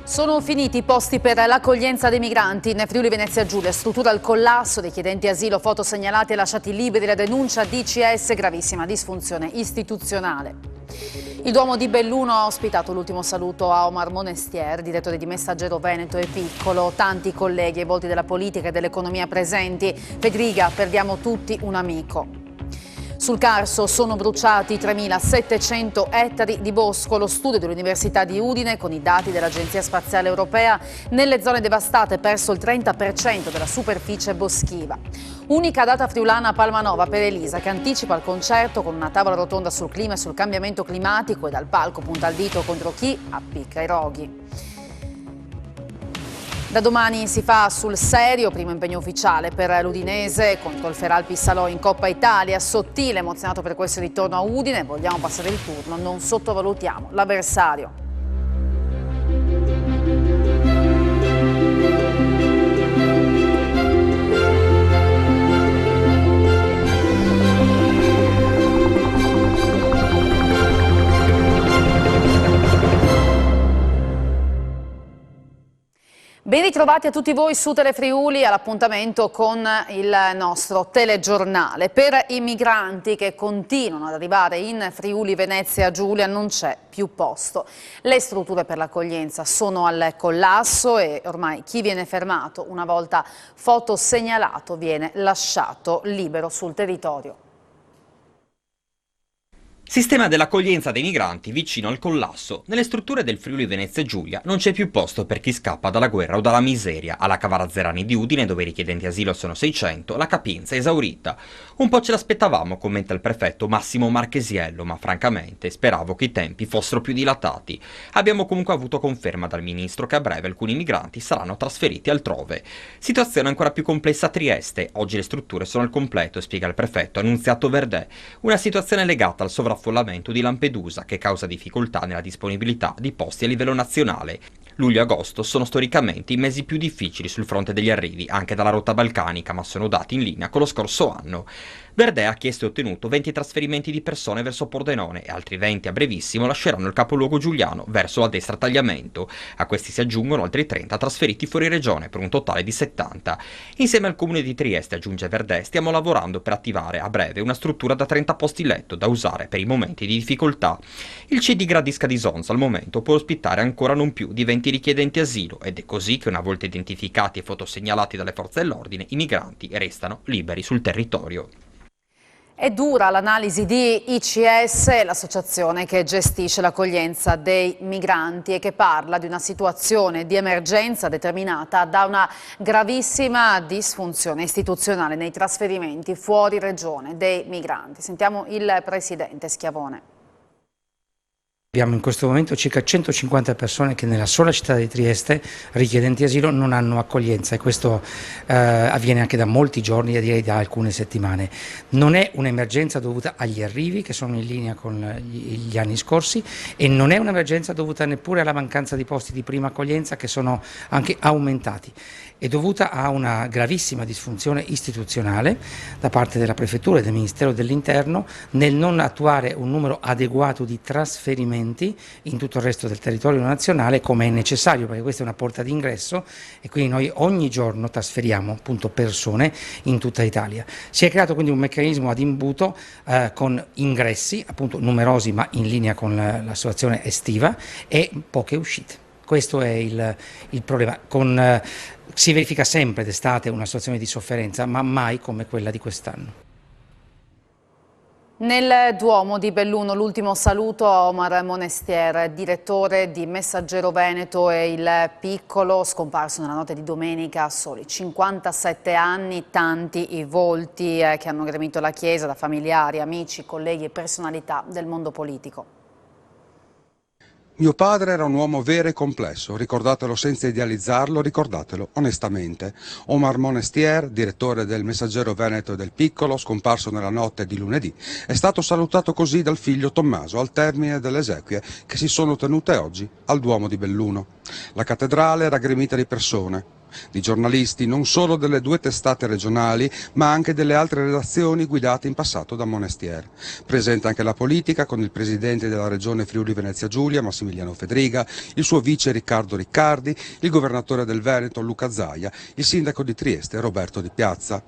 Sono finiti i posti per l'accoglienza dei migranti in Friuli Venezia Giulia, struttura al collasso, richiedenti asilo fotosegnalati e lasciati liberi, la denuncia DCS, gravissima disfunzione istituzionale. Il Duomo di Belluno ha ospitato l'ultimo saluto a Omar Monestier, direttore di Messaggero Veneto e Piccolo, tanti colleghi e volti della politica e dell'economia presenti. Federica, perdiamo tutti un amico. Sul Carso sono bruciati 3.700 ettari di bosco. Lo studio dell'Università di Udine, con i dati dell'Agenzia Spaziale Europea, nelle zone devastate è perso il 30% della superficie boschiva. Unica data friulana a Palmanova per Elisa, che anticipa il concerto con una tavola rotonda sul clima e sul cambiamento climatico e dal palco punta il dito contro chi appicca i roghi. Da domani si fa sul serio, primo impegno ufficiale per l'Udinese contro il Feralpi Salò in Coppa Italia. Sottile, emozionato per questo ritorno a Udine, vogliamo passare il turno, non sottovalutiamo l'avversario. Ben ritrovati a tutti voi su Telefriuli all'appuntamento con il nostro telegiornale. Per i migranti che continuano ad arrivare in Friuli Venezia Giulia non c'è più posto. Le strutture per l'accoglienza sono al collasso e ormai chi viene fermato, una volta fotosegnalato, viene lasciato libero sul territorio. Sistema dell'accoglienza dei migranti vicino al collasso. Nelle strutture del Friuli Venezia Giulia non c'è più posto per chi scappa dalla guerra o dalla miseria. Alla Cavarazerani di Udine, dove i richiedenti asilo sono 600, la capienza è esaurita. Un po' ce l'aspettavamo, commenta il prefetto Massimo Marchesiello, ma francamente speravo che i tempi fossero più dilatati. Abbiamo comunque avuto conferma dal ministro che a breve alcuni migranti saranno trasferiti altrove. Situazione ancora più complessa a Trieste. Oggi le strutture sono al completo, spiega il prefetto Annunziato Verdè. Una situazione legata al sovraffollamento di Lampedusa che causa difficoltà nella disponibilità di posti a livello nazionale. Luglio e agosto sono storicamente i mesi più difficili sul fronte degli arrivi, anche dalla rotta balcanica, ma sono dati in linea con lo scorso anno. Verdè ha chiesto e ottenuto 20 trasferimenti di persone verso Pordenone e altri 20 a brevissimo lasceranno il capoluogo giuliano verso la destra Tagliamento. A questi si aggiungono altri 30 trasferiti fuori regione per un totale di 70. Insieme al comune di Trieste, aggiunge Verdè, stiamo lavorando per attivare a breve una struttura da 30 posti letto da usare per i momenti di difficoltà. Il CD Gradisca di Zonza al momento può ospitare ancora non più di 20 richiedenti asilo ed è così che una volta identificati e fotosegnalati dalle forze dell'ordine i migranti restano liberi sul territorio. È dura l'analisi di ICS, l'associazione che gestisce l'accoglienza dei migranti e che parla di una situazione di emergenza determinata da una gravissima disfunzione istituzionale nei trasferimenti fuori regione dei migranti. Sentiamo il presidente Schiavone. Abbiamo in questo momento circa 150 persone che nella sola città di Trieste, richiedenti asilo, non hanno accoglienza e questo avviene anche da molti giorni, direi da alcune settimane. Non è un'emergenza dovuta agli arrivi che sono in linea con gli anni scorsi e non è un'emergenza dovuta neppure alla mancanza di posti di prima accoglienza che sono anche aumentati. È dovuta a una gravissima disfunzione istituzionale da parte della Prefettura e del Ministero dell'Interno nel non attuare un numero adeguato di trasferimenti in tutto il resto del territorio nazionale come è necessario, perché questa è una porta d'ingresso e quindi noi ogni giorno trasferiamo appunto persone in tutta Italia. Si è creato quindi un meccanismo ad imbuto con ingressi appunto numerosi ma in linea con la situazione estiva e poche uscite. Questo è il problema. Si verifica sempre d'estate una situazione di sofferenza, ma mai come quella di quest'anno. Nel Duomo di Belluno l'ultimo saluto a Omar Monestier, direttore di Messaggero Veneto e il Piccolo, scomparso nella notte di domenica a soli 57 anni, tanti i volti che hanno gremito la Chiesa da familiari, amici, colleghi e personalità del mondo politico. Mio padre era un uomo vero e complesso, ricordatelo senza idealizzarlo, ricordatelo onestamente. Omar Monestier, direttore del Messaggero Veneto e del Piccolo, scomparso nella notte di lunedì, è stato salutato così dal figlio Tommaso al termine delle esequie che si sono tenute oggi al Duomo di Belluno. La cattedrale era gremita di persone. di giornalisti non solo delle 2 testate regionali, ma anche delle altre redazioni guidate in passato da Monestier. Presente anche la politica con il presidente della regione Friuli Venezia Giulia, Massimiliano Fedriga, il suo vice Riccardo Riccardi, il governatore del Veneto Luca Zaia, il sindaco di Trieste Roberto Di Piazza.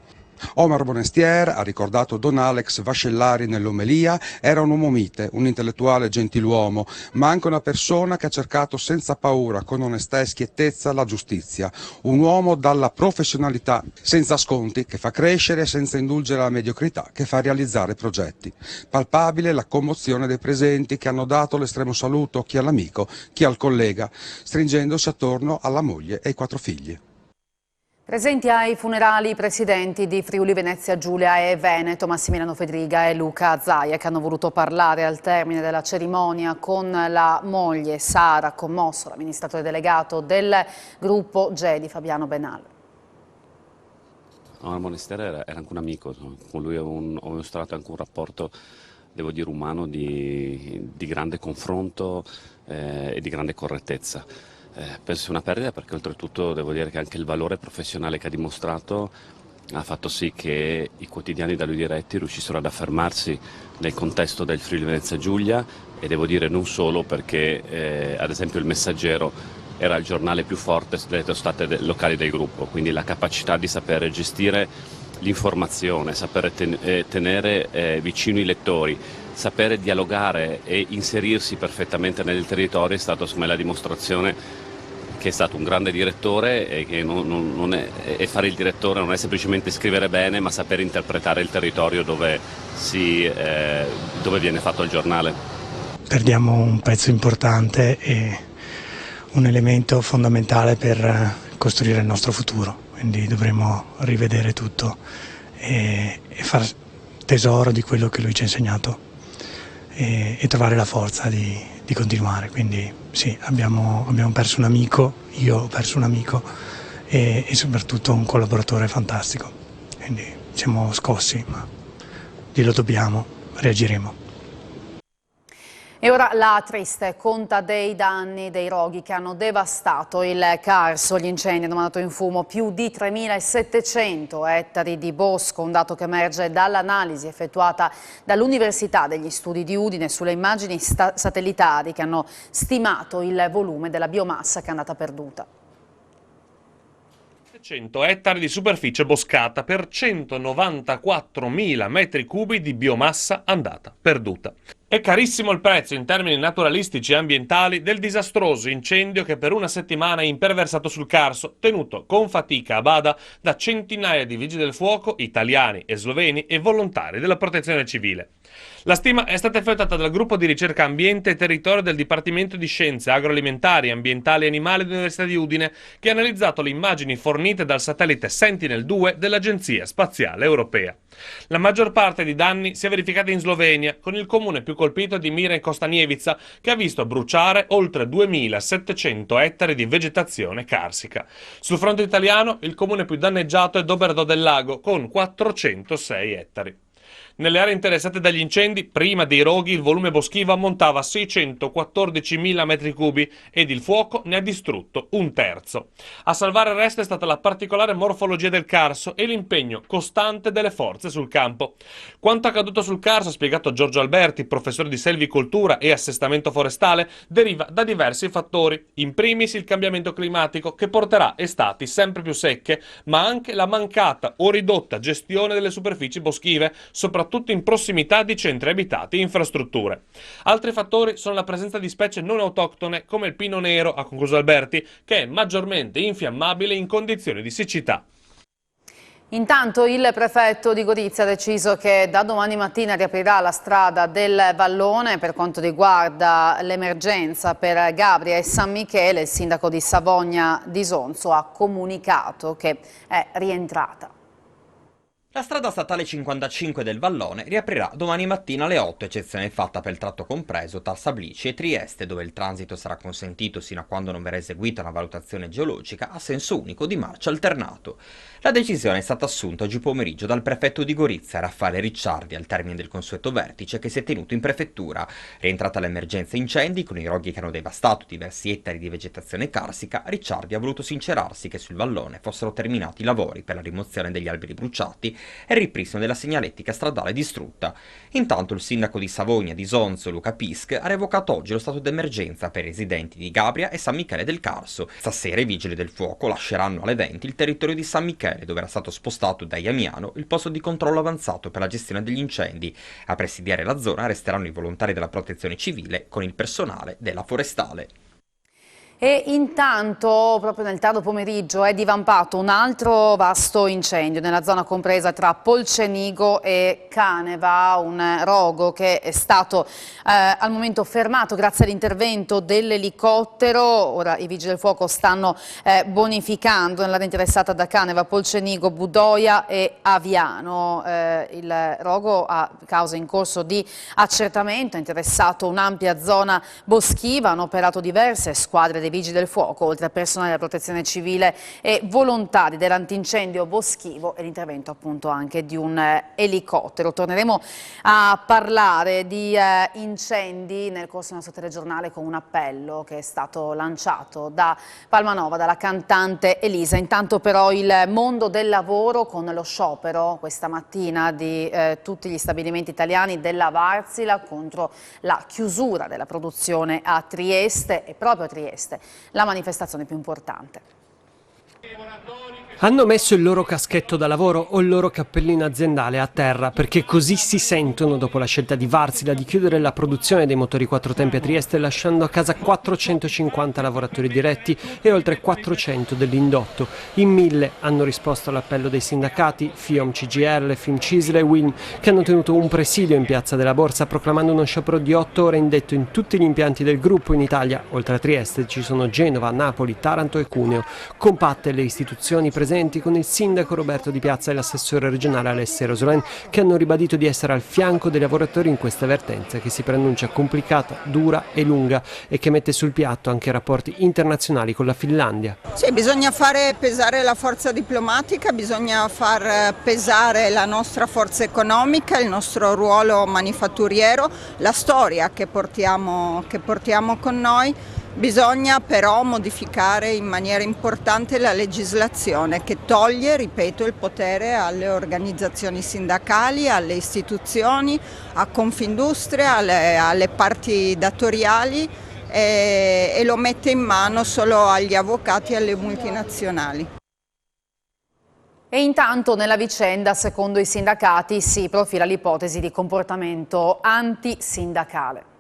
Omar Monestier, ha ricordato Don Alex Vascellari nell'omelia, era un uomo mite, un intellettuale gentiluomo, ma anche una persona che ha cercato senza paura, con onestà e schiettezza, la giustizia. Un uomo dalla professionalità, senza sconti, che fa crescere senza indulgere alla mediocrità, che fa realizzare progetti. Palpabile la commozione dei presenti che hanno dato l'estremo saluto chi all'amico, chi al collega, stringendosi attorno alla moglie e ai 4 figli. Presenti ai funerali i presidenti di Friuli Venezia Giulia e Veneto, Massimiliano Fedriga e Luca Zaia, che hanno voluto parlare al termine della cerimonia con la moglie Sara, commosso l'amministratore delegato del gruppo GEDI, Fabiano Benal. Omar Monestier era anche un amico, con lui ho mostrato anche un rapporto, devo dire, umano di grande confronto e di grande correttezza. Penso sia una perdita perché oltretutto devo dire che anche il valore professionale che ha dimostrato ha fatto sì che i quotidiani da lui diretti riuscissero ad affermarsi nel contesto del Friuli Venezia Giulia, e devo dire non solo perché ad esempio il Messaggero era il giornale più forte delle testate locali del gruppo, quindi la capacità di sapere gestire l'informazione, sapere tenere vicino i lettori, sapere dialogare e inserirsi perfettamente nel territorio è stato secondo me la dimostrazione che è stato un grande direttore e che e fare il direttore non è semplicemente scrivere bene, ma saper interpretare il territorio dove viene fatto il giornale. Perdiamo un pezzo importante e un elemento fondamentale per costruire il nostro futuro, quindi dovremo rivedere tutto e far tesoro di quello che lui ci ha insegnato e trovare la forza di continuare. Quindi sì, abbiamo perso un amico, io ho perso un amico e soprattutto un collaboratore fantastico, quindi siamo scossi, ma glielo dobbiamo, reagiremo. E ora la triste conta dei danni dei roghi che hanno devastato il Carso. Gli incendi hanno mandato in fumo più di 3.700 ettari di bosco, un dato che emerge dall'analisi effettuata dall'Università degli Studi di Udine sulle immagini satellitari che hanno stimato il volume della biomassa che è andata perduta. 100 ettari di superficie boscata per 194.000 metri cubi di biomassa andata perduta. È carissimo il prezzo in termini naturalistici e ambientali del disastroso incendio che per una settimana ha imperversato sul Carso, tenuto con fatica a bada da centinaia di vigili del fuoco italiani e sloveni e volontari della protezione civile. La stima è stata effettuata dal gruppo di ricerca Ambiente e Territorio del Dipartimento di Scienze Agroalimentari, Ambientali e Animali dell'Università di Udine, che ha analizzato le immagini fornite dal satellite Sentinel-2 dell'Agenzia Spaziale Europea. La maggior parte di danni si è verificata in Slovenia, con il comune più colpito di Mira e Kostanjevica, che ha visto bruciare oltre 2.700 ettari di vegetazione carsica. Sul fronte italiano, il comune più danneggiato è Doberdo del Lago, con 406 ettari. Nelle aree interessate dagli incendi, prima dei roghi, il volume boschivo ammontava a 614.000 metri cubi ed il fuoco ne ha distrutto un terzo. A salvare il resto è stata la particolare morfologia del Carso e l'impegno costante delle forze sul campo. Quanto accaduto sul Carso, ha spiegato Giorgio Alberti, professore di selvicoltura e assestamento forestale, deriva da diversi fattori. In primis il cambiamento climatico, che porterà estati sempre più secche, ma anche la mancata o ridotta gestione delle superfici boschive, soprattutto in prossimità di centri abitati e infrastrutture. Altri fattori sono la presenza di specie non autoctone come il pino nero, ha concluso Alberti, che è maggiormente infiammabile in condizioni di siccità. Intanto il prefetto di Gorizia ha deciso che da domani mattina riaprirà la strada del Vallone per quanto riguarda l'emergenza per Gabria e San Michele. Il sindaco di Savogna D'Isonzo ha comunicato che è rientrata. La strada statale 55 del Vallone riaprirà domani mattina alle 8, eccezione fatta per il tratto compreso tra Sablici e Trieste, dove il transito sarà consentito sino a quando non verrà eseguita una valutazione geologica a senso unico di marcia alternato. La decisione è stata assunta oggi pomeriggio dal prefetto di Gorizia, Raffaele Ricciardi, al termine del consueto vertice che si è tenuto in prefettura. Rientrata l'emergenza incendi, con i roghi che hanno devastato diversi ettari di vegetazione carsica, Ricciardi ha voluto sincerarsi che sul Vallone fossero terminati i lavori per la rimozione degli alberi bruciati e il ripristino della segnaletica stradale distrutta. Intanto il sindaco di Savogna di Sonzo, Luca Pisc, ha revocato oggi lo stato d'emergenza per i residenti di Gabria e San Michele del Carso. Stasera i vigili del fuoco lasceranno alle 20 il territorio di San Michele, dove era stato spostato da Iamiano il posto di controllo avanzato per la gestione degli incendi. A presidiare la zona resteranno i volontari della protezione civile con il personale della forestale. E intanto, proprio nel tardo pomeriggio, è divampato un altro vasto incendio nella zona compresa tra Polcenigo e Caneva, un rogo che è stato al momento fermato grazie all'intervento dell'elicottero. Ora i vigili del fuoco stanno bonificando nell'area interessata da Caneva, Polcenigo, Budoia e Aviano. Il rogo, a causa in corso di accertamento, ha interessato un'ampia zona boschiva, hanno operato diverse squadre dei Vigili del Fuoco, oltre al personale della protezione civile e volontari dell'antincendio boschivo, e l'intervento appunto anche di un elicottero. Torneremo a parlare di incendi nel corso del nostro telegiornale con un appello che è stato lanciato da Palmanova, dalla cantante Elisa. Intanto però il mondo del lavoro, con lo sciopero questa mattina di tutti gli stabilimenti italiani della Wärtsilä contro la chiusura della produzione a Trieste, e proprio a Trieste la manifestazione più importante. Hanno messo il loro caschetto da lavoro o il loro cappellino aziendale a terra, perché così si sentono dopo la scelta di Wärtsilä di chiudere la produzione dei motori quattro tempi a Trieste, lasciando a casa 450 lavoratori diretti e oltre 400 dell'indotto. In 1000 hanno risposto all'appello dei sindacati FIOM, CGIL, FIMCISL e WILM, che hanno tenuto un presidio in piazza della Borsa proclamando uno sciopero di 8 ore indetto in tutti gli impianti del gruppo in Italia. Oltre a Trieste ci sono Genova, Napoli, Taranto e Cuneo. Compatte le istituzioni presenti, con il sindaco Roberto Di Piazza e l'assessore regionale Alessia Rosolen, che hanno ribadito di essere al fianco dei lavoratori in questa vertenza che si preannuncia complicata, dura e lunga, e che mette sul piatto anche rapporti internazionali con la Finlandia. Sì, bisogna fare pesare la forza diplomatica, bisogna far pesare la nostra forza economica, il nostro ruolo manifatturiero, la storia che portiamo con noi. Bisogna però modificare in maniera importante la legislazione che toglie, ripeto, il potere alle organizzazioni sindacali, alle istituzioni, a Confindustria, alle parti datoriali e lo mette in mano solo agli avvocati e alle multinazionali. E intanto nella vicenda, secondo i sindacati, si profila l'ipotesi di comportamento antisindacale.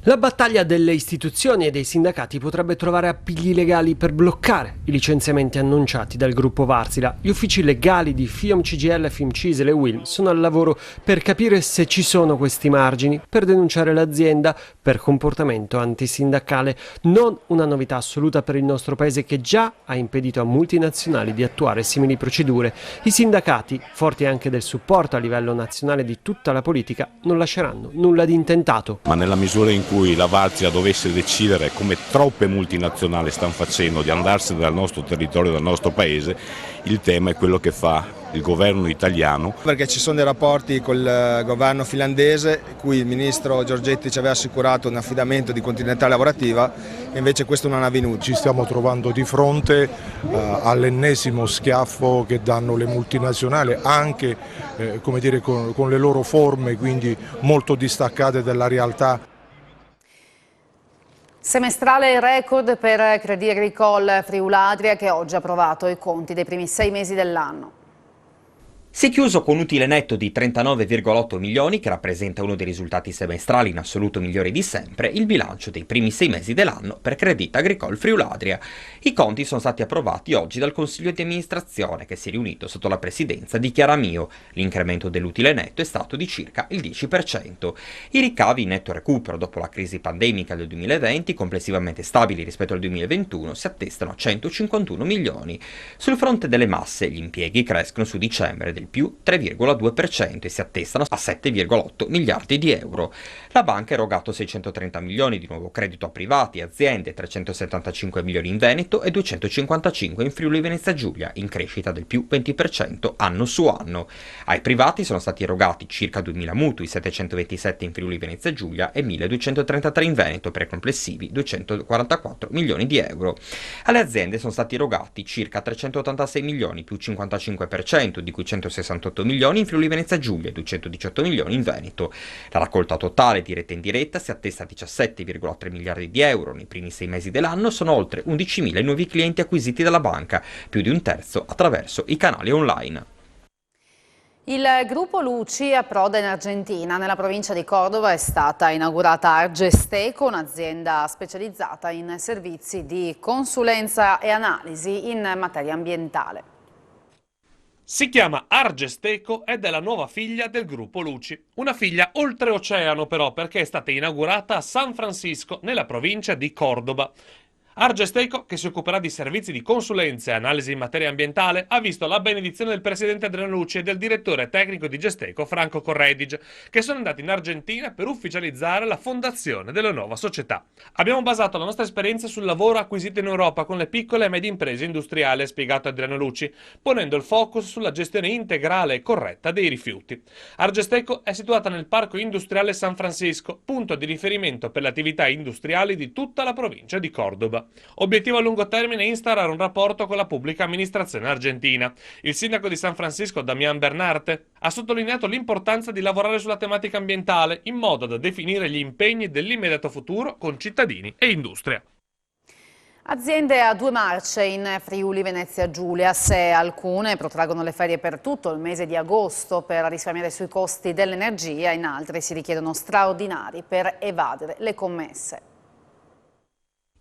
La battaglia delle istituzioni e dei sindacati potrebbe trovare appigli legali per bloccare i licenziamenti annunciati dal gruppo Wärtsilä. Gli uffici legali di FIOM, CGIL, FIMCISL e WILM sono al lavoro per capire se ci sono questi margini per denunciare l'azienda per comportamento antisindacale. Non una novità assoluta per il nostro paese, che già ha impedito a multinazionali di attuare simili procedure. I sindacati, forti anche del supporto a livello nazionale di tutta la politica, non lasceranno nulla di intentato. Ma nella misura in cui la Wärtsilä dovesse decidere, come troppe multinazionali stanno facendo, di andarsene dal nostro territorio, dal nostro paese, il tema è quello che fa il governo italiano. Perché ci sono dei rapporti col governo finlandese, cui il ministro Giorgetti ci aveva assicurato un affidamento di continuità lavorativa, e invece questo non è avvenuto. Ci stiamo trovando di fronte all'ennesimo schiaffo che danno le multinazionali, anche come dire, con le loro forme, quindi molto distaccate dalla realtà. Semestrale record per Crédit Agricole Friuli-Adria, che oggi ha approvato i conti dei primi 6 mesi dell'anno. Si è chiuso con utile netto di 39,8 milioni, che rappresenta uno dei risultati semestrali in assoluto migliori di sempre, il bilancio dei primi 6 mesi dell'anno per Crédit Agricole Friuladria. I conti sono stati approvati oggi dal Consiglio di amministrazione, che si è riunito sotto la presidenza di Chiara Mio. L'incremento dell'utile netto è stato di circa il 10%. I ricavi in netto recupero dopo la crisi pandemica del 2020, complessivamente stabili rispetto al 2021, si attestano a 151 milioni. Sul fronte delle masse, gli impieghi crescono su dicembre del più 3,2% e si attestano a 7,8 miliardi di euro. La banca ha erogato 630 milioni di nuovo credito a privati e aziende, 375 milioni in Veneto e 255 in Friuli Venezia Giulia, in crescita del più 20% anno su anno. Ai privati sono stati erogati circa 2.000 mutui, 727 in Friuli Venezia Giulia e 1.233 in Veneto, per complessivi 244 milioni di euro. Alle aziende sono stati erogati circa 386 milioni, più 55%, di cui 168 milioni in Friuli Venezia Giulia e 218 milioni in Veneto. La raccolta totale diretta e indiretta si attesta a 17,3 miliardi di euro. Nei primi 6 mesi dell'anno sono oltre 11.000 i nuovi clienti acquisiti dalla banca, più di un terzo attraverso i canali online. Il gruppo Luci approda in Argentina. Nella provincia di Cordova è stata inaugurata Argesteco, un'azienda specializzata in servizi di consulenza e analisi in materia ambientale. Si chiama Argesteco ed è la nuova figlia del gruppo Luci. Una figlia oltreoceano però, perché è stata inaugurata a San Francisco, nella provincia di Córdoba. Argesteco, che si occuperà di servizi di consulenza e analisi in materia ambientale, ha visto la benedizione del presidente Adriano Luci e del direttore tecnico di Gesteco Franco Corredic, che sono andati in Argentina per ufficializzare la fondazione della nuova società. Abbiamo basato la nostra esperienza sul lavoro acquisito in Europa con le piccole e medie imprese industriali, ha spiegato Adriano Luci, ponendo il focus sulla gestione integrale e corretta dei rifiuti. Argesteco è situata nel parco industriale San Francisco, punto di riferimento per le attività industriali di tutta la provincia di Córdoba. Obiettivo a lungo termine è instaurare un rapporto con la pubblica amministrazione argentina. Il sindaco di San Francisco, Damián Bernarte, ha sottolineato l'importanza di lavorare sulla tematica ambientale in modo da definire gli impegni dell'immediato futuro con cittadini e industria. Aziende a 2 marce in Friuli Venezia Giulia, se alcune protraggono le ferie per tutto il mese di agosto per risparmiare sui costi dell'energia, in altre si richiedono straordinari per evadere le commesse.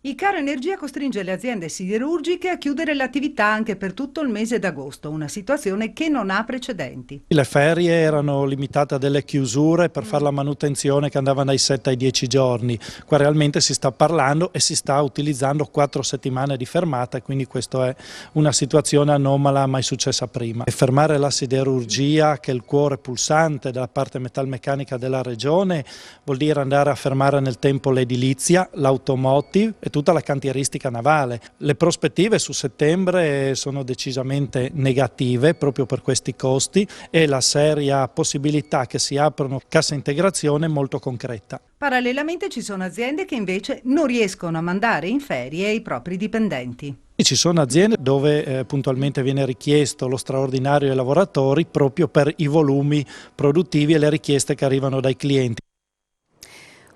Il caro energia costringe le aziende siderurgiche a chiudere l'attività anche per tutto il mese d'agosto, una situazione che non ha precedenti. Le ferie erano limitate a delle chiusure per fare la manutenzione che andava dai 7 ai 10 giorni. Qua realmente si sta parlando e si sta utilizzando 4 settimane di fermata, quindi questa è una situazione anomala mai successa prima. E fermare la siderurgia, che è il cuore pulsante della parte metalmeccanica della regione, vuol dire andare a fermare nel tempo l'edilizia, l'automotive e tutta la cantieristica navale. Le prospettive su settembre sono decisamente negative proprio per questi costi e la seria possibilità che si aprono cassa integrazione molto concreta. Parallelamente ci sono aziende che invece non riescono a mandare in ferie i propri dipendenti. Ci sono aziende dove puntualmente viene richiesto lo straordinario ai lavoratori proprio per i volumi produttivi e le richieste che arrivano dai clienti.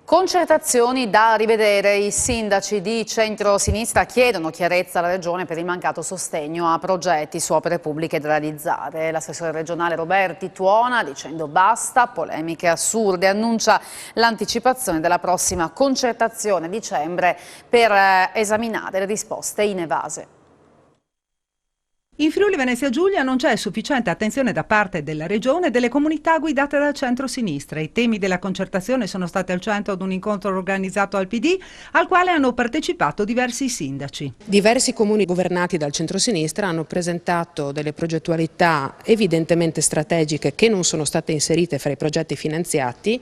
Concertazioni da rivedere. I sindaci di centro-sinistra chiedono chiarezza alla Regione per il mancato sostegno a progetti su opere pubbliche da realizzare. L'assessore regionale Roberti tuona dicendo basta polemiche assurde, annuncia l'anticipazione della prossima concertazione a dicembre per esaminare le risposte inevase. In Friuli Venezia Giulia non c'è sufficiente attenzione da parte della Regione e delle comunità guidate dal centro-sinistra. I temi della concertazione sono stati al centro di un incontro organizzato al PD, al quale hanno partecipato diversi sindaci. Diversi comuni governati dal centro-sinistra hanno presentato delle progettualità evidentemente strategiche che non sono state inserite fra i progetti finanziati.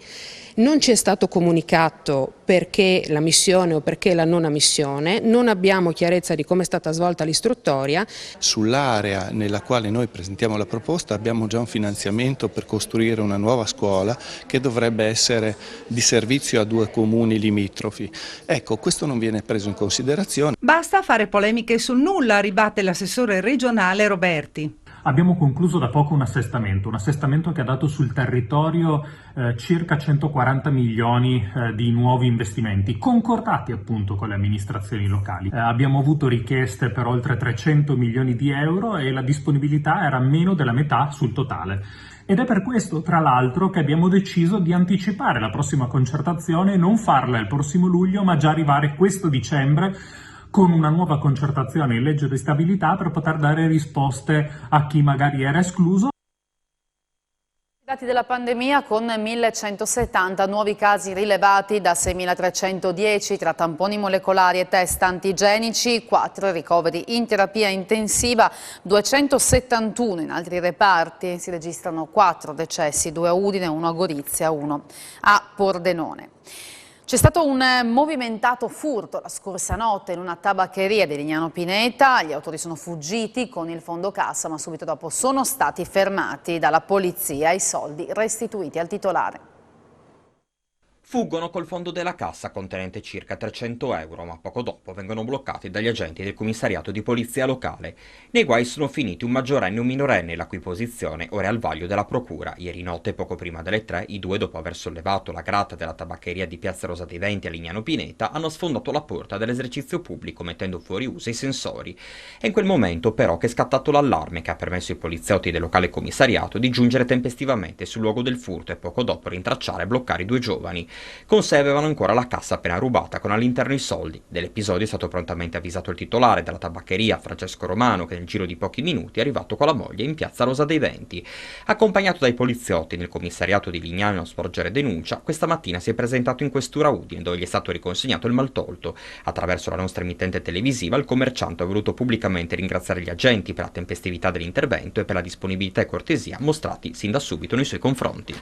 Non ci è stato comunicato perché la missione o perché la non ammissione, non abbiamo chiarezza di come è stata svolta l'istruttoria. Sull'area nella quale noi presentiamo la proposta abbiamo già un finanziamento per costruire una nuova scuola che dovrebbe essere di servizio a 2 comuni limitrofi. Ecco, questo non viene preso in considerazione. Basta fare polemiche sul nulla, ribatte l'assessore regionale Roberti. Abbiamo concluso da poco un assestamento che ha dato sul territorio circa 140 milioni di nuovi investimenti, concordati appunto con le amministrazioni locali. Abbiamo avuto richieste per oltre 300 milioni di euro e la disponibilità era meno della metà sul totale. Ed è per questo, tra l'altro, che abbiamo deciso di anticipare la prossima concertazione e non farla il prossimo luglio, ma già arrivare questo dicembre con una nuova concertazione in legge di stabilità per poter dare risposte a chi magari era escluso. Dati della pandemia con 1.170 nuovi casi rilevati da 6.310 tra tamponi molecolari e test antigenici, 4 ricoveri in terapia intensiva, 271 in altri reparti. Si registrano 4 decessi, 2 a Udine, 1 a Gorizia, 1 a Pordenone. C'è stato un movimentato furto la scorsa notte in una tabaccheria di Lignano Pineta. Gli autori sono fuggiti con il fondo cassa, ma subito dopo sono stati fermati dalla polizia e i soldi restituiti al titolare. Fuggono col fondo della cassa contenente circa 300 euro, ma poco dopo vengono bloccati dagli agenti del commissariato di polizia locale. Nei guai sono finiti un maggiorenne e un minorenne, la cui posizione ora è al vaglio della procura. Ieri notte, poco prima delle 3, i due, dopo aver sollevato la grata della tabaccheria di Piazza Rosa dei Venti a Lignano Pineta, hanno sfondato la porta dell'esercizio pubblico mettendo fuori uso i sensori. È in quel momento però che è scattato l'allarme che ha permesso ai poliziotti del locale commissariato di giungere tempestivamente sul luogo del furto e poco dopo rintracciare e bloccare i due giovani. Con sé avevano ancora la cassa appena rubata con all'interno i soldi. Dell'episodio è stato prontamente avvisato il titolare della tabaccheria, Francesco Romano, che nel giro di pochi minuti è arrivato con la moglie in Piazza Rosa dei Venti. Accompagnato dai poliziotti nel commissariato di Lignano a sporgere denuncia, questa mattina si è presentato in questura Udine, dove gli è stato riconsegnato il maltolto. Attraverso la nostra emittente televisiva, il commerciante ha voluto pubblicamente ringraziare gli agenti per la tempestività dell'intervento e per la disponibilità e cortesia mostrati sin da subito nei suoi confronti.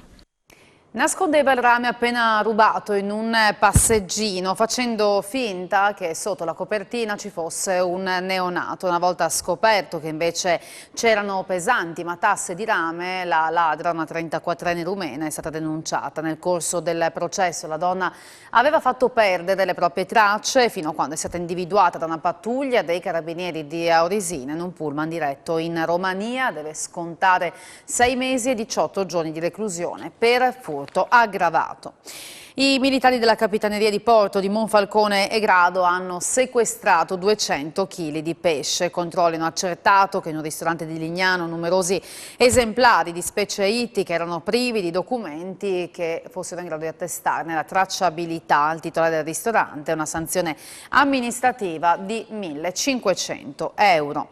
Nascondeva il rame appena rubato in un passeggino, facendo finta che sotto la copertina ci fosse un neonato. Una volta scoperto che invece c'erano pesanti matasse di rame, la ladra, una 34enne rumena, è stata denunciata. Nel corso del processo la donna aveva fatto perdere le proprie tracce fino a quando è stata individuata da una pattuglia dei carabinieri di Aurisina in un pullman diretto in Romania. Deve scontare 6 mesi e 18 giorni di reclusione per furto aggravato. I militari della Capitaneria di Porto di Monfalcone e Grado hanno sequestrato 200 kg di pesce. Controlli hanno accertato che in un ristorante di Lignano numerosi esemplari di specie ittiche erano privi di documenti che fossero in grado di attestarne la tracciabilità. Al titolare del ristorante una sanzione amministrativa di 1.500 euro.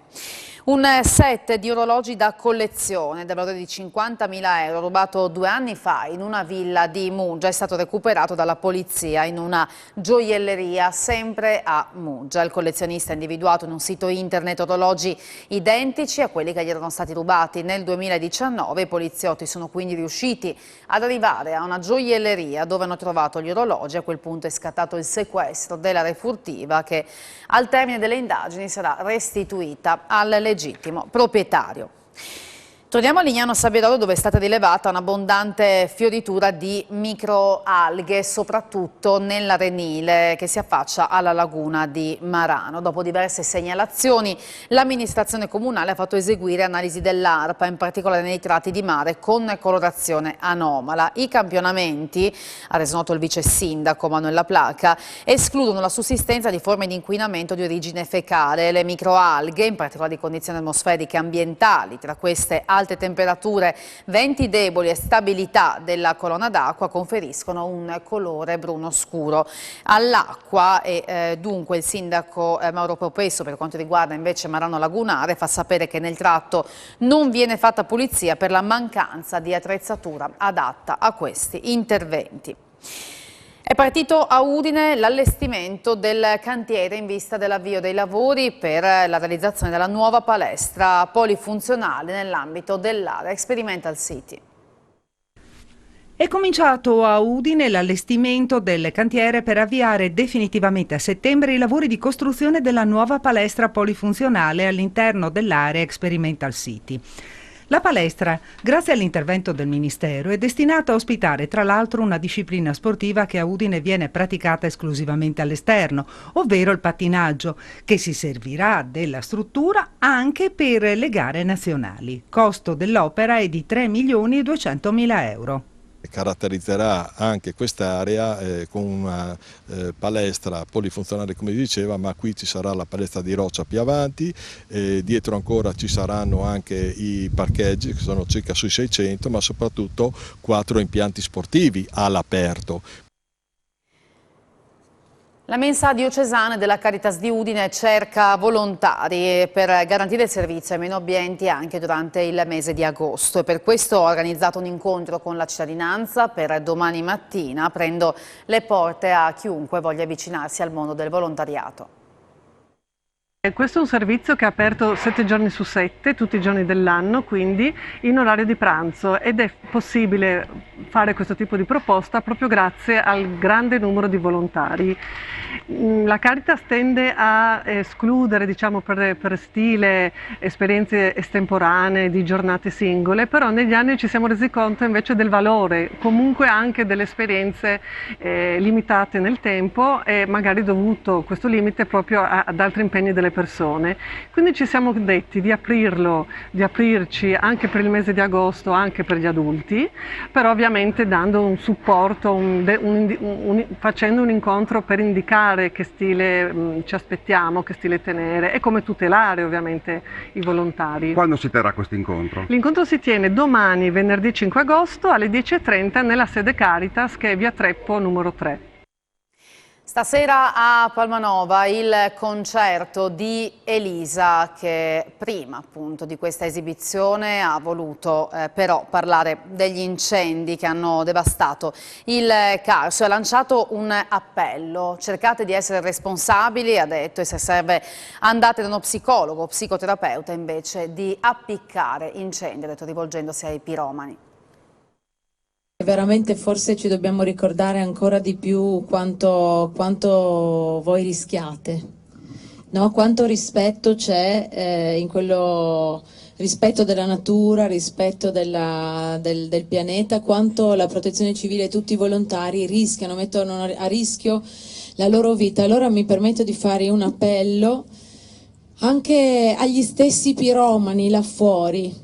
Un set di orologi da collezione del valore di 50.000 euro rubato 2 anni fa in una villa di Muggia è stato recuperato dalla polizia in una gioielleria sempre a Muggia. Il collezionista ha individuato in un sito internet orologi identici a quelli che gli erano stati rubati nel 2019. I poliziotti sono quindi riusciti ad arrivare a una gioielleria dove hanno trovato gli orologi. A quel punto è scattato il sequestro della refurtiva che al termine delle indagini sarà restituita al legittimo proprietario. Torniamo a Lignano Sabbiadoro, dove è stata rilevata un'abbondante fioritura di microalghe, soprattutto nell'arenile che si affaccia alla laguna di Marano. Dopo diverse segnalazioni, l'amministrazione comunale ha fatto eseguire analisi dell'ARPA, in particolare nei tratti di mare con colorazione anomala. I campionamenti, ha reso noto il vice sindaco Manuela Placa, escludono la sussistenza di forme di inquinamento di origine fecale. Le microalghe, in particolare di condizioni atmosferiche e ambientali, tra queste alte temperature, venti deboli e stabilità della colonna d'acqua, conferiscono un colore bruno scuro all'acqua e dunque il sindaco Mauro Propesso, per quanto riguarda invece Marano Lagunare, fa sapere che nel tratto non viene fatta pulizia per la mancanza di attrezzatura adatta a questi interventi. È partito a Udine l'allestimento del cantiere in vista dell'avvio dei lavori per la realizzazione della nuova palestra polifunzionale nell'ambito dell'area Experimental City. È cominciato a Udine l'allestimento del cantiere per avviare definitivamente a settembre i lavori di costruzione della nuova palestra polifunzionale all'interno dell'area Experimental City. La palestra, grazie all'intervento del Ministero, è destinata a ospitare tra l'altro una disciplina sportiva che a Udine viene praticata esclusivamente all'esterno, ovvero il pattinaggio, che si servirà della struttura anche per le gare nazionali. Costo dell'opera è di 3.200.000 euro. Caratterizzerà anche quest'area con una palestra polifunzionale, come vi diceva, ma qui ci sarà la palestra di roccia più avanti, dietro ancora ci saranno anche i parcheggi che sono circa sui 600, ma soprattutto 4 impianti sportivi all'aperto. La mensa diocesana della Caritas di Udine cerca volontari per garantire il servizio ai meno abbienti anche durante il mese di agosto e per questo ho organizzato un incontro con la cittadinanza per domani mattina, aprendo le porte a chiunque voglia avvicinarsi al mondo del volontariato. Questo è un servizio che è aperto 7 giorni su 7, tutti i giorni dell'anno, quindi in orario di pranzo, ed è possibile fare questo tipo di proposta proprio grazie al grande numero di volontari. La Caritas tende a escludere, diciamo, per stile esperienze estemporanee di giornate singole, però negli anni ci siamo resi conto invece del valore comunque anche delle esperienze limitate nel tempo e magari dovuto questo limite proprio ad altri impegni delle persone. Quindi ci siamo detti di aprirci anche per il mese di agosto, anche per gli adulti, però ovviamente dando un supporto, facendo un incontro per indicare che stile ci aspettiamo, che stile tenere e come tutelare ovviamente i volontari. Quando si terrà questo incontro? L'incontro si tiene domani, venerdì 5 agosto alle 10:30 nella sede Caritas, che è via Treppo numero 3. Stasera a Palmanova il concerto di Elisa, che prima appunto di questa esibizione ha voluto però parlare degli incendi che hanno devastato il Carso e ha lanciato un appello: cercate di essere responsabili, ha detto, e se serve andate da uno psicologo o psicoterapeuta invece di appiccare incendi, ha detto, rivolgendosi ai piromani. Veramente forse ci dobbiamo ricordare ancora di più quanto voi rischiate, no? Quanto rispetto c'è in quello rispetto della natura, rispetto del pianeta, quanto la protezione civile e tutti i volontari rischiano, mettono a rischio la loro vita. Allora mi permetto di fare un appello anche agli stessi piromani là fuori.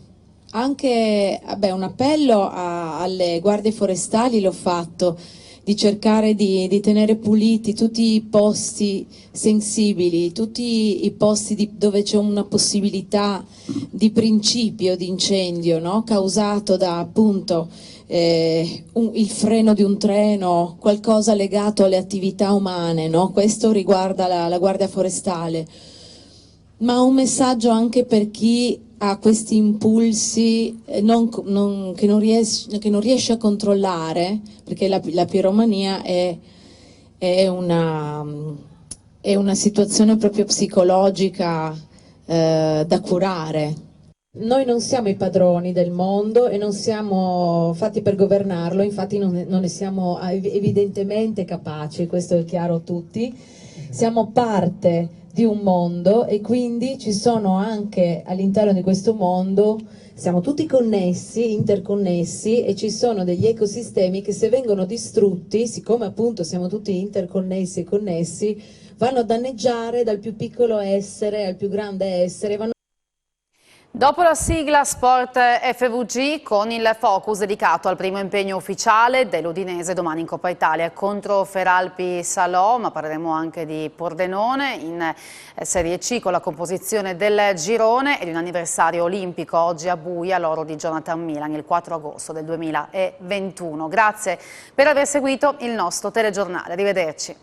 Anche un appello alle guardie forestali l'ho fatto, di cercare di tenere puliti tutti i posti sensibili, tutti i posti dove c'è una possibilità di principio di incendio, no? Causato da appunto il freno di un treno, qualcosa legato alle attività umane, no? Questo riguarda la guardia forestale, ma un messaggio anche per chi ha questi impulsi che non riesce a controllare, perché la piromania è una situazione proprio psicologica da curare. Noi non siamo i padroni del mondo e non siamo fatti per governarlo, infatti non ne siamo evidentemente capaci, questo è chiaro a tutti. Siamo parte di un mondo e quindi ci sono anche all'interno di questo mondo, siamo tutti connessi, interconnessi, e ci sono degli ecosistemi che se vengono distrutti, siccome appunto siamo tutti interconnessi e connessi, vanno a danneggiare dal più piccolo essere al più grande essere. Dopo la sigla Sport FVG, con il focus dedicato al primo impegno ufficiale dell'Udinese domani in Coppa Italia contro Feralpi Salò, ma parleremo anche di Pordenone in Serie C con la composizione del girone e di un anniversario olimpico oggi a Buia, l'oro di Jonathan Milan il 4 agosto del 2021. Grazie per aver seguito il nostro telegiornale, arrivederci.